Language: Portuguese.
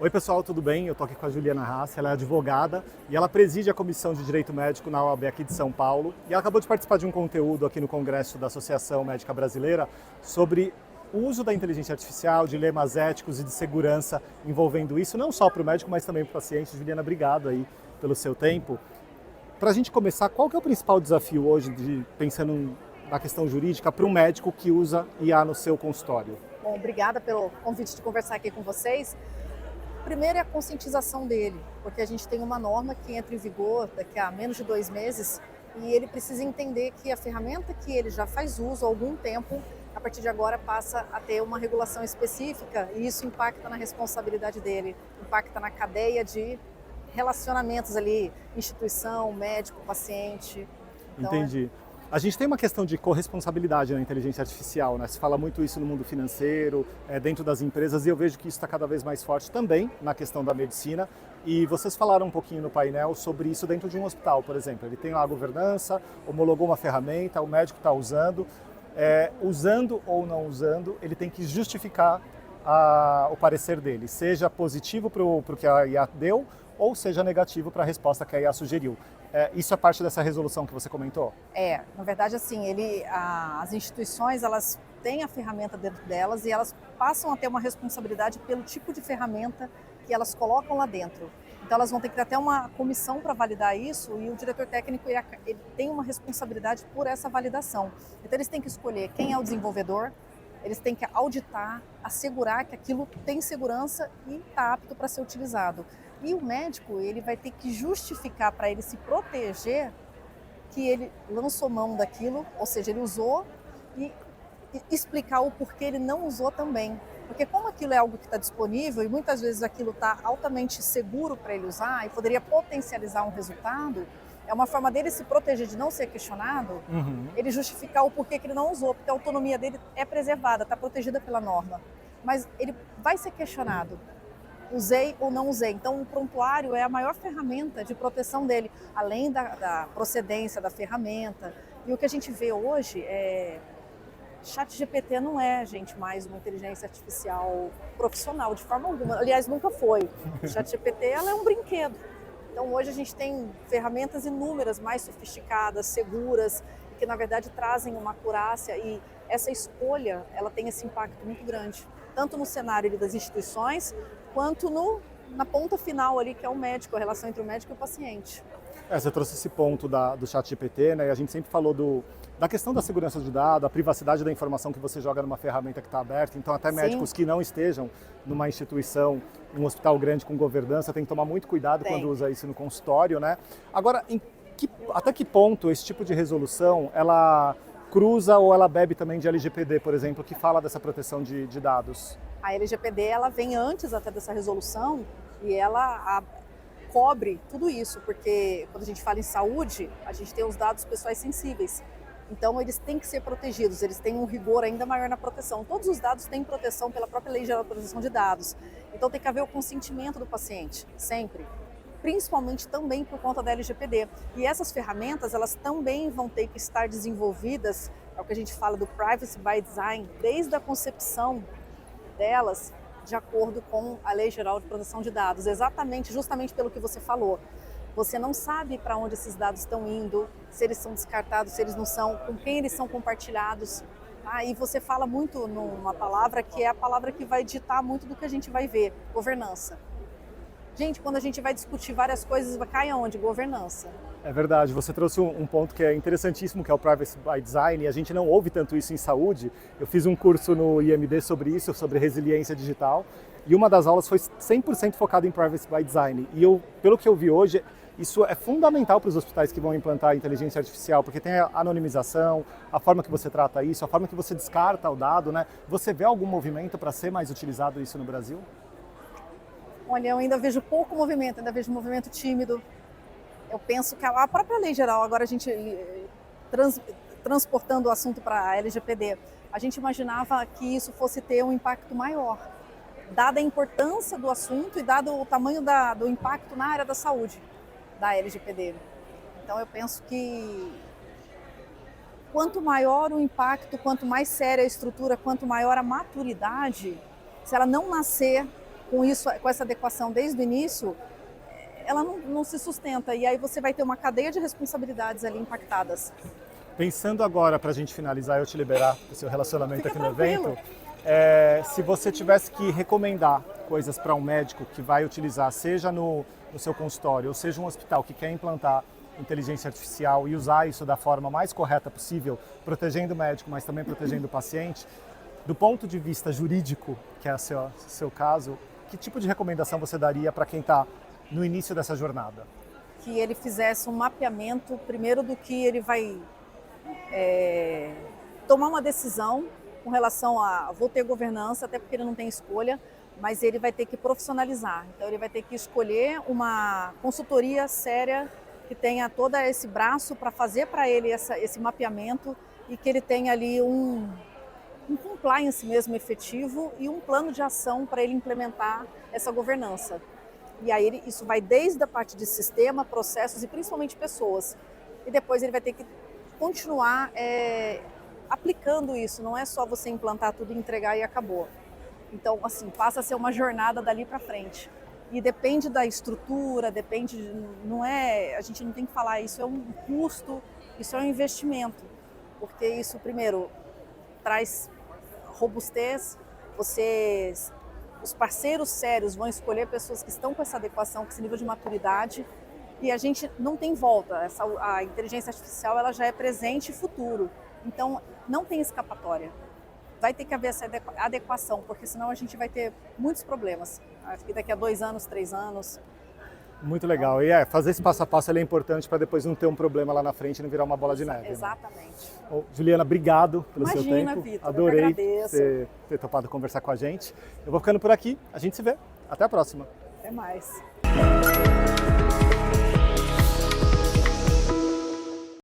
Oi pessoal, tudo bem? Eu estou aqui com a Juliana Rassi, ela é advogada e ela preside a Comissão de Direito Médico na OAB aqui de São Paulo. E ela acabou de participar de um conteúdo aqui no Congresso da Associação Médica Brasileira sobre o uso da inteligência artificial, dilemas éticos e de segurança envolvendo isso, não só para o médico, mas também para o paciente. Juliana, obrigado aí pelo seu tempo. Para a gente começar, qual que é o principal desafio hoje, pensando na questão jurídica, para um médico que usa IA no seu consultório? Bom, obrigada pelo convite de conversar aqui com vocês. Primeiro é a conscientização dele, porque a gente tem uma norma que entra em vigor daqui a menos de 2 meses e ele precisa entender que a ferramenta que ele já faz uso há algum tempo, a partir de agora passa a ter uma regulação específica e isso impacta na responsabilidade dele, impacta na cadeia de relacionamentos ali, instituição, médico, paciente. Então, Entendi. A gente tem uma questão de corresponsabilidade na inteligência artificial, né? Se fala muito isso no mundo financeiro, dentro das empresas, e eu vejo que isso está cada vez mais forte também na questão da medicina. E vocês falaram um pouquinho no painel sobre isso dentro de um hospital, por exemplo. Ele tem lá a governança, homologou uma ferramenta, o médico está usando. Usando ou não usando, ele tem que justificar o parecer dele, seja positivo para o que a IA deu, ou seja negativo para a resposta que a IA sugeriu. Isso é parte dessa resolução que você comentou? Na verdade, assim, as instituições, elas têm a ferramenta dentro delas e elas passam a ter uma responsabilidade pelo tipo de ferramenta que elas colocam lá dentro. Então, elas vão ter que ter até uma comissão para validar isso e o diretor técnico ele tem uma responsabilidade por essa validação. Então, eles têm que escolher quem é o desenvolvedor, eles têm que auditar, assegurar que aquilo tem segurança e está apto para ser utilizado. E o médico, ele vai ter que justificar para ele se proteger que ele lançou mão daquilo, ou seja, ele usou e explicar o porquê ele não usou também. Porque como aquilo é algo que está disponível e muitas vezes aquilo está altamente seguro para ele usar e poderia potencializar um resultado, é uma forma dele se proteger de não ser questionado, ele justificar o porquê que ele não usou, porque a autonomia dele é preservada, está protegida pela norma. Mas ele vai ser questionado. Usei ou não usei. Então, o prontuário é a maior ferramenta de proteção dele, além da procedência da ferramenta. E o que a gente vê hoje ChatGPT não é, gente, mais uma inteligência artificial profissional, de forma alguma. Aliás, nunca foi. ChatGPT, ela é um brinquedo. Então, hoje a gente tem ferramentas inúmeras, mais sofisticadas, seguras, que na verdade trazem uma acurácia e essa escolha, ela tem esse impacto muito grande, tanto no cenário das instituições, quanto na ponta final ali, que é o médico, a relação entre o médico e o paciente. Você trouxe esse ponto do ChatGPT, né? E a gente sempre falou da questão da segurança de dados, a privacidade da informação que você joga numa ferramenta que está aberta. Então, até médicos que não estejam numa instituição, um hospital grande com governança, tem que tomar muito cuidado quando usa isso no consultório, né? Agora, até que ponto esse tipo de resolução, ela cruza ou ela bebe também de LGPD, por exemplo, que fala dessa proteção de dados? A LGPD, ela vem antes até dessa resolução e ela cobre tudo isso, porque quando a gente fala em saúde, a gente tem os dados pessoais sensíveis. Então, eles têm que ser protegidos, eles têm um rigor ainda maior na proteção. Todos os dados têm proteção pela própria Lei Geral de Proteção de Dados. Então, tem que haver o consentimento do paciente, sempre. Principalmente também por conta da LGPD. E essas ferramentas, elas também vão ter que estar desenvolvidas, é o que a gente fala do Privacy by Design, desde a concepção delas, de acordo com a Lei Geral de Proteção de Dados, justamente pelo que você falou. Você não sabe para onde esses dados estão indo, se eles são descartados, se eles não são, com quem eles são compartilhados. E você fala muito numa palavra que é a palavra que vai ditar muito do que a gente vai ver, governança. Gente, quando a gente vai discutir várias coisas, cai aonde? Governança. É verdade, você trouxe um ponto que é interessantíssimo, que é o Privacy by Design, e a gente não ouve tanto isso em saúde. Eu fiz um curso no IMD sobre isso, sobre resiliência digital, e uma das aulas foi 100% focada em Privacy by Design. E pelo que eu vi hoje, isso é fundamental para os hospitais que vão implantar a inteligência artificial, porque tem a anonimização, a forma que você trata isso, a forma que você descarta o dado, né? Você vê algum movimento para ser mais utilizado isso no Brasil? Olha, eu ainda vejo pouco movimento, ainda vejo um movimento tímido. Eu penso que a própria lei geral, agora a gente transportando o assunto para a LGPD, a gente imaginava que isso fosse ter um impacto maior, dada a importância do assunto e dado o tamanho do impacto na área da saúde da LGPD. Então eu penso que quanto maior o impacto, quanto mais séria a estrutura, quanto maior a maturidade, se ela não nascer com isso, com essa adequação desde o início, ela não se sustenta. E aí você vai ter uma cadeia de responsabilidades ali impactadas. Pensando agora, para a gente finalizar, eu te liberar para o seu relacionamento Fica aqui no tranquilo. evento, se você tivesse que recomendar coisas para um médico que vai utilizar, seja no seu consultório, ou seja um hospital que quer implantar inteligência artificial e usar isso da forma mais correta possível, protegendo o médico, mas também protegendo o paciente, do ponto de vista jurídico, que é o seu caso, que tipo de recomendação você daria para quem está no início dessa jornada? Que ele fizesse um mapeamento, primeiro, do que ele vai tomar uma decisão com relação a vou ter governança, até porque ele não tem escolha, mas ele vai ter que profissionalizar. Então ele vai ter que escolher uma consultoria séria que tenha todo esse braço para fazer para ele esse mapeamento e que ele tenha ali um compliance mesmo efetivo e um plano de ação para ele implementar essa governança. E aí isso vai desde a parte de sistema, processos e principalmente pessoas. E depois ele vai ter que continuar aplicando isso, não é só você implantar tudo, entregar e acabou. Então, assim, passa a ser uma jornada dali para frente. E depende da estrutura, a gente não tem que falar, isso é um custo, isso é um investimento. Porque isso, primeiro, traz robustez, os parceiros sérios vão escolher pessoas que estão com essa adequação, com esse nível de maturidade, e a gente não tem volta. A inteligência artificial ela já é presente e futuro, então não tem escapatória. Vai ter que haver essa adequação, porque senão a gente vai ter muitos problemas. Acho que daqui a 2 anos, 3 anos. Muito legal. E fazer esse passo a passo é importante para depois não ter um problema lá na frente e não virar uma bola de neve. Exatamente. Né? Juliana, obrigado pelo seu tempo. Vitor, Adorei ter topado conversar com a gente. Eu vou ficando por aqui. A gente se vê. Até a próxima. Até mais.